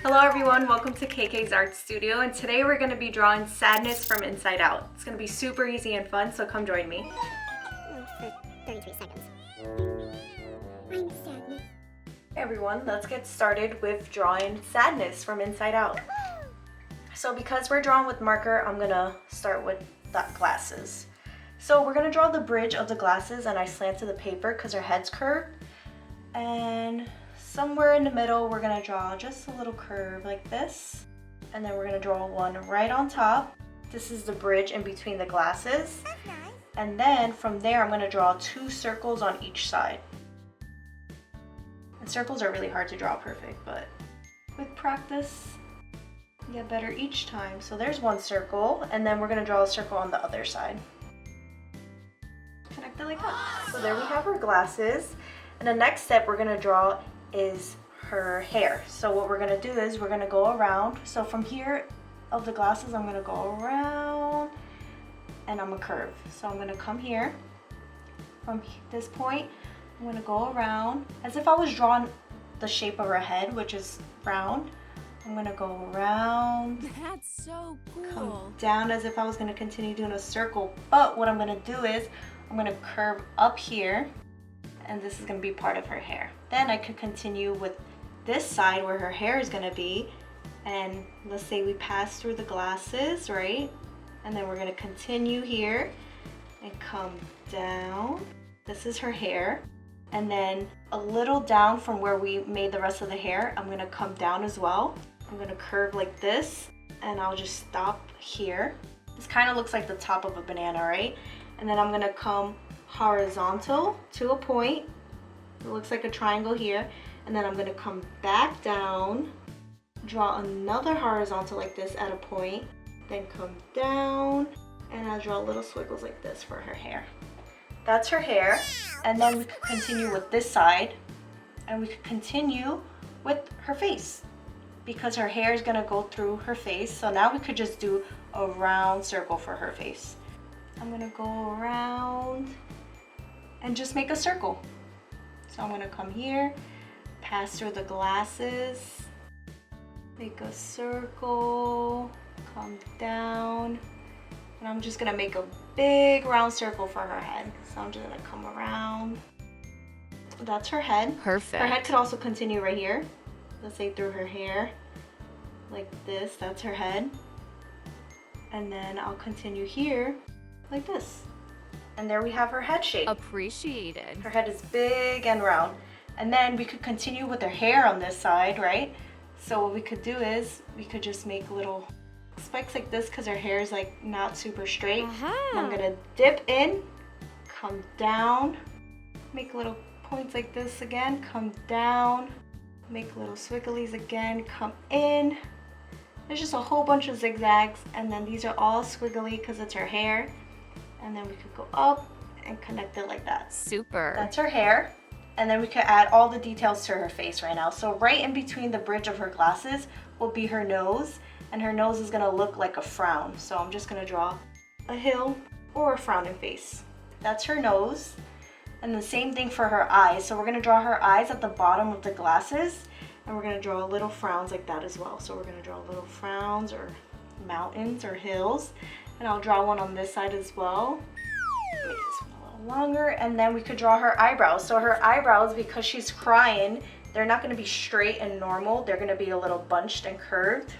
Hello everyone, welcome to KK's Art Studio, and today we're going to be drawing sadness from inside out. It's going to be super easy and fun, so come join me. For 33 seconds. I'm sadness. Hey everyone, let's get started with drawing sadness from inside out. So because we're drawing with marker, I'm going to start with the glasses. So we're going to draw the bridge of the glasses, and I slanted the paper because her head's curved. And somewhere in the middle, we're gonna draw just a little curve like this. And then we're gonna draw one right on top. This is the bridge in between the glasses. That's nice. And then from there, I'm gonna draw 2 circles on each side. And circles are really hard to draw perfect, but with practice, you get better each time. So there's 1 circle, and then we're gonna draw a circle on the other side. Connect it like that. So there we have our glasses. And the next step we're gonna draw is her hair. So what we're gonna do is we're gonna go around. So from here of the glasses, I'm gonna go around and I'm gonna curve. So I'm gonna come here. From this point, I'm gonna go around as if I was drawing the shape of her head, which is round. I'm gonna go around. That's so cool. Come down as if I was gonna continue doing a circle. But what I'm gonna do is I'm gonna curve up here, and this is gonna be part of her hair. Then I could continue with this side where her hair is gonna be, and let's say we pass through the glasses, right? And then we're gonna continue here and come down. This is her hair. And then a little down from where we made the rest of the hair, I'm gonna come down as well. I'm gonna curve like this, and I'll just stop here. This kind of looks like the top of a banana, right? And then I'm gonna come horizontal to a point. It looks like a triangle here, and then I'm going to come back down, draw another horizontal like this at a point, then come down, and I'll draw little squiggles like this for her hair. That's her hair. And then we could continue with this side, and we could continue with her face because her hair is going to go through her face. So now we could just do a round circle for her face. I'm going to go around and just make a circle. So I'm gonna come here, pass through the glasses, make a circle, come down, and I'm just gonna make a big round circle for her head. So I'm just gonna come around. That's her head. Perfect. Her head could also continue right here. Let's say through her hair, like this, that's her head. And then I'll continue here, like this. And there we have her head shape. Appreciated. Her head is big and round. And then we could continue with her hair on this side, right? So what we could do is we could just make little spikes like this because her hair is like not super straight. And I'm gonna dip in, come down, make little points like this again, come down, make little swigglies again, come in. There's just a whole bunch of zigzags, and then these are all squiggly because it's her hair. And then we could go up and connect it like that. Super. That's her hair. And then we could add all the details to her face right now. So right in between the bridge of her glasses will be her nose. And her nose is gonna look like a frown. So I'm just gonna draw a hill or a frowning face. That's her nose. And the same thing for her eyes. So we're gonna draw her eyes at the bottom of the glasses. And we're gonna draw little frowns like that as well. So we're gonna draw little frowns or mountains or hills. And I'll draw one on this side as well. Make this one a little longer. And then we could draw her eyebrows. So her eyebrows, because she's crying, they're not going to be straight and normal. They're going to be a little bunched and curved.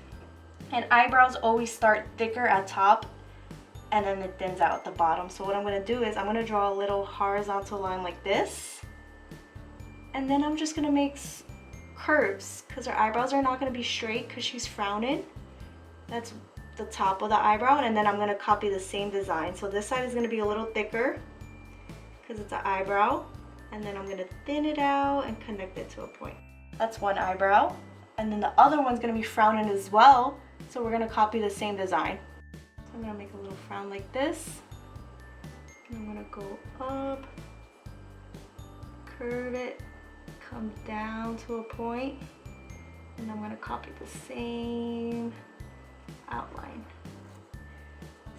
And eyebrows always start thicker at top, and then it thins out at the bottom. So what I'm going to do is I'm going to draw a little horizontal line like this. And then I'm just going to make curves because her eyebrows are not going to be straight because she's frowning. That's the top of the eyebrow, and then I'm going to copy the same design. So this side is going to be a little thicker because it's an eyebrow, and then I'm going to thin it out and connect it to a point. That's one eyebrow, and then the other one's going to be frowning as well, so we're going to copy the same design. So I'm going to make a little frown like this, and I'm going to go up, curve it, come down to a point, and I'm going to copy the same outline.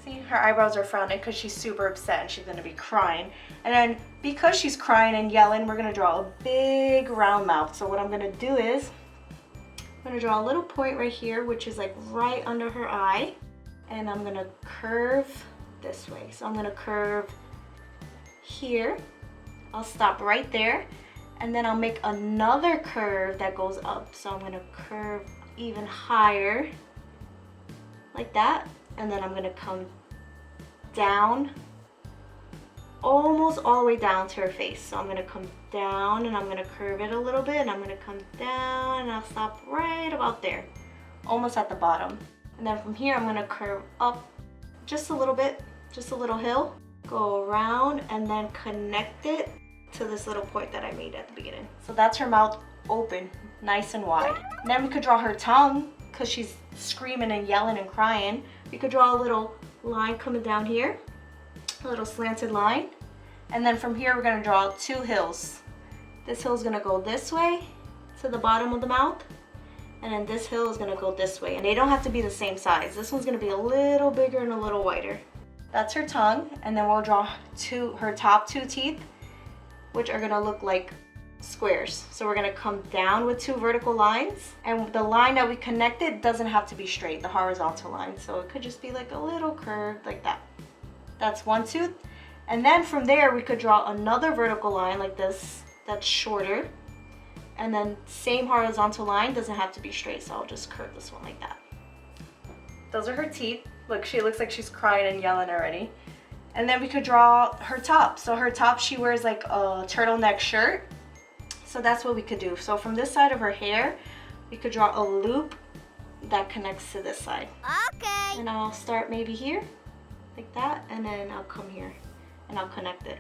See, her eyebrows are frowning because she's super upset and she's going to be crying. And then because she's crying and yelling, we're going to draw a big round mouth. So what I'm going to do is I'm gonna draw a little point right here, which is like right under her eye. And I'm gonna curve this way. So I'm gonna curve here. I'll stop right there. And then I'll make another curve that goes up. So I'm gonna curve even higher, like that. And then I'm gonna come down, almost all the way down to her face. So I'm gonna come down and I'm gonna curve it a little bit, and I'm gonna come down and I'll stop right about there, almost at the bottom. And then from here, I'm gonna curve up just a little bit, just a little hill, go around and then connect it to this little point that I made at the beginning. So that's her mouth open, nice and wide. And then we could draw her tongue, because she's screaming and yelling and crying. We could draw a little line coming down here, a little slanted line. And then from here, we're gonna draw 2 hills. This hill is gonna go this way to the bottom of the mouth. And then this hill is gonna go this way. And they don't have to be the same size. This one's gonna be a little bigger and a little wider. That's her tongue. And then we'll draw her top 2 teeth, which are gonna look like squares. So we're gonna come down with 2 vertical lines. And the line that we connected doesn't have to be straight, the horizontal line. So it could just be like a little curve like that. That's 1 tooth. And then from there, we could draw another vertical line like this that's shorter. And then same horizontal line, doesn't have to be straight, so I'll just curve this one like that. Those are her teeth. Look, she looks like she's crying and yelling already. And then we could draw her top. So her top, she wears like a turtleneck shirt. So that's what we could do. So from this side of her hair, we could draw a loop that connects to this side. Okay. And I'll start maybe here, like that, and then I'll come here and I'll connect it.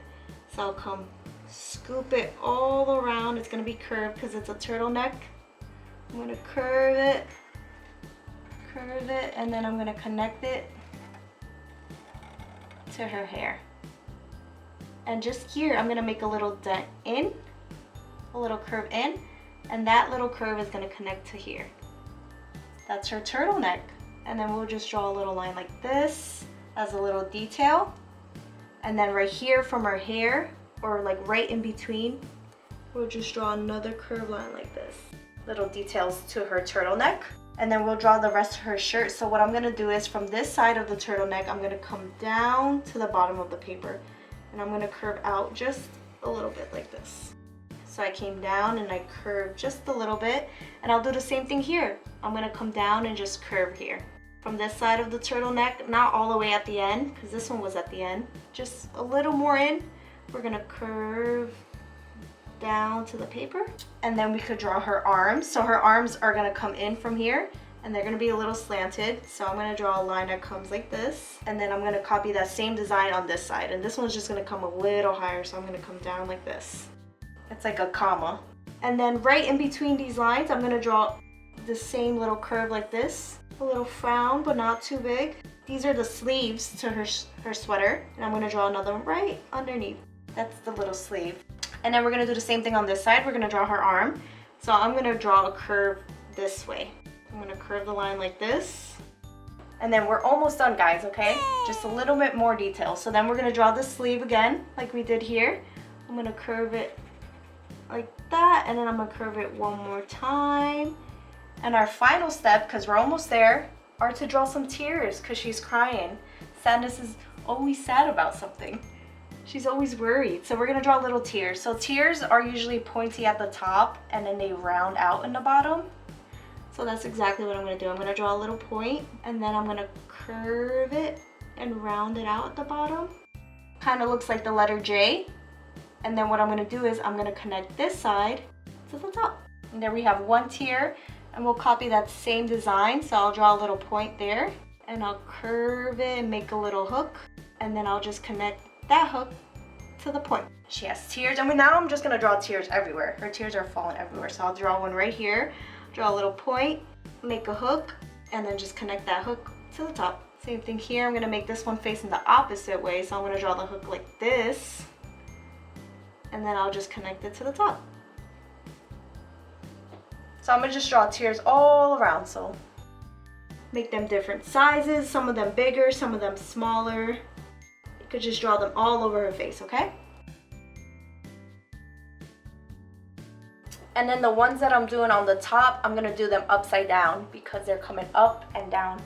So I'll come scoop it all around. It's gonna be curved because it's a turtleneck. I'm gonna curve it, and then I'm gonna connect it to her hair. And just here, I'm gonna make a little dent in, a little curve in, and that little curve is gonna connect to here. That's her turtleneck. And then we'll just draw a little line like this as a little detail. And then right here from her hair, or like right in between, we'll just draw another curved line like this. Little details to her turtleneck. And then we'll draw the rest of her shirt. So what I'm gonna do is from this side of the turtleneck, I'm gonna come down to the bottom of the paper. And I'm gonna curve out just a little bit like this. So I came down and I curved just a little bit. And I'll do the same thing here. I'm gonna come down and just curve here. From this side of the turtleneck, not all the way at the end, because this one was at the end, just a little more in. We're gonna curve down to the paper. And then we could draw her arms. So her arms are gonna come in from here and they're gonna be a little slanted. So I'm gonna draw a line that comes like this. And then I'm gonna copy that same design on this side. And this one's just gonna come a little higher. So I'm gonna come down like this. It's like a comma. And then right in between these lines, I'm gonna draw the same little curve like this. A little frown, but not too big. These are the sleeves to her sweater. And I'm gonna draw another one right underneath. That's the little sleeve. And then we're gonna do the same thing on this side. We're gonna draw her arm. So I'm gonna draw a curve this way. I'm gonna curve the line like this. And then we're almost done, guys, okay? Just a little bit more detail. So then we're gonna draw the sleeve again, like we did here. I'm gonna curve it like that, and then I'm gonna curve it one more time. And our final step, because we're almost there, are to draw some tears, because she's crying. Sadness is always sad about something. She's always worried. So we're gonna draw little tears. So tears are usually pointy at the top and then they round out in the bottom. So that's exactly what I'm gonna do. I'm gonna draw a little point and then I'm gonna curve it and round it out at the bottom. Kind of looks like the letter J. And then what I'm gonna do is I'm gonna connect this side to the top. And there we have one tear, and we'll copy that same design. So I'll draw a little point there and I'll curve it and make a little hook. And then I'll just connect that hook to the point. She has tears. I mean, now I'm just gonna draw tears everywhere. Her tears are falling everywhere. So I'll draw one right here, draw a little point, make a hook, and then just connect that hook to the top. Same thing here. I'm gonna make this one facing the opposite way. So I'm gonna draw the hook like this, and then I'll just connect it to the top. So I'm gonna just draw tears all around. So make them different sizes, some of them bigger, some of them smaller. You could just draw them all over her face, okay? And then the ones that I'm doing on the top, I'm gonna do them upside down because they're coming up and down.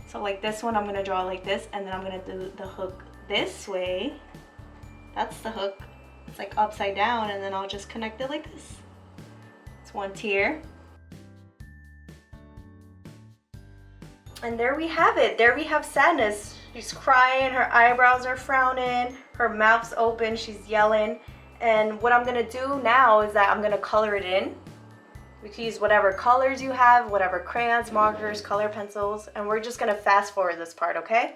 So like this one, I'm gonna draw like this, and then I'm gonna do the hook this way. That's the hook. It's like upside down, and then I'll just connect it like this. It's one tier. And there we have it. There we have Sadness. She's crying, her eyebrows are frowning, her mouth's open, she's yelling. And what I'm gonna do now is that I'm gonna color it in. We can use whatever colors you have, whatever crayons, markers, color pencils, and we're just gonna fast forward this part, okay?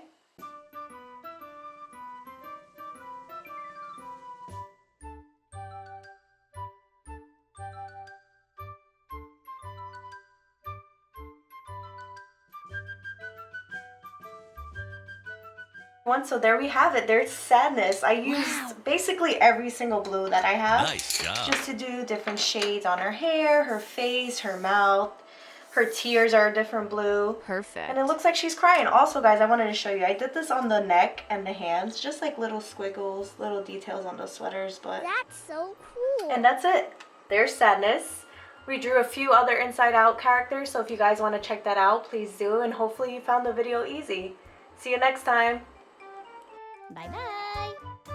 So there we have it. There's Sadness. I used basically every single blue that I have. Nice job. Just to do different shades on her hair, her face, her mouth. Her tears are a different blue. Perfect. And it looks like she's crying. Also, guys, I wanted to show you. I did this on the neck and the hands. Just like little squiggles, little details on the sweaters. But That's so cool. and that's it. There's Sadness. We drew a few other Inside Out characters. So if you guys want to check that out, please do. And hopefully you found the video easy. See you next time. Bye-bye.